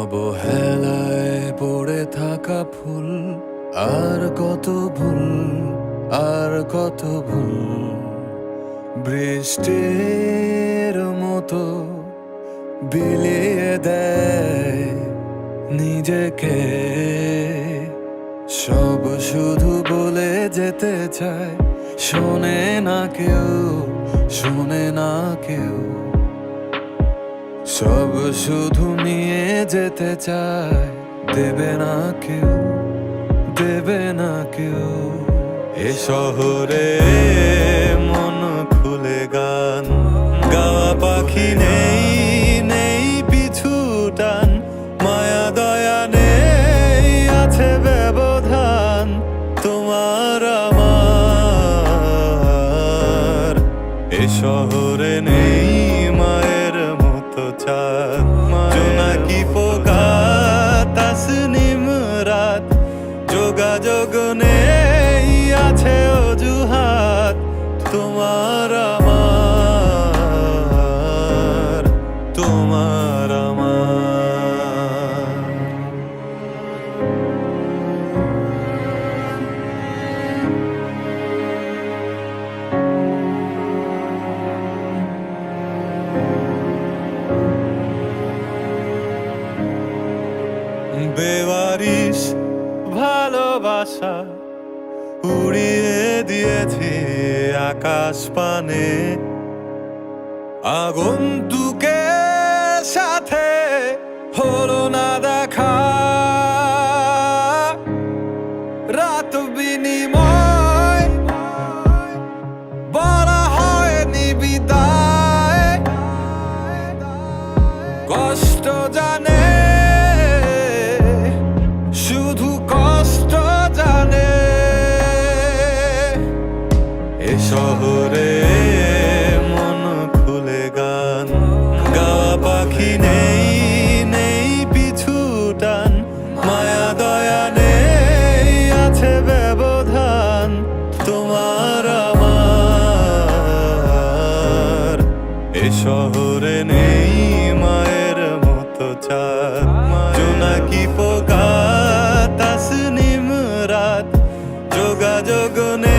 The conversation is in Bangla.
অবহেলায় পড়ে থাকা ফুল, আর কত ভুল, আর কত ভুল। বৃষ্টির মতো বিলিয়ে দেয় নিজেকে, সব শুধু বলে যেতে চায়, শোনে না কেউ, শোনে না কেউ। সব শুধু নিয়ে যেতে চায়, দেবে না কেউ, দেবে না কেউ। এ শহরে মন খুলে গান গাওয়া পাখি নেই, নেই পিছু টান, মায়া দয়া নেই, আছে ব্যবধান তোমার আমার। এ শহরে নেই মায়ের মতো চাঁদ, জোনাকি পোকা তাসনিম রাত, যোগাযোগ নেই, আছে অজুহাত তোমার আমার, তোমার আমার। বেওয়ারিশ ভালোবাসা উড়িয়ে দিয়েছে আকাশ পানে, আগন্তুকের সাথে হলো না দেখা, রাত বিনিময় বলা হয়নি বিদায়, কষ্ট জানে শুধু কষ্ট জানে। এ শহরে মন খুলে গান গাওয়া পাখি নেই, নেই পিছু টান, মায়া দয়া নেই, আছে ব্যবধান তোমার আমার। এ শহরে নেই মায়ের মতো চাঁদ, জোনাকি পোকা তাসনিম রাত, যোগাযোগ নেই।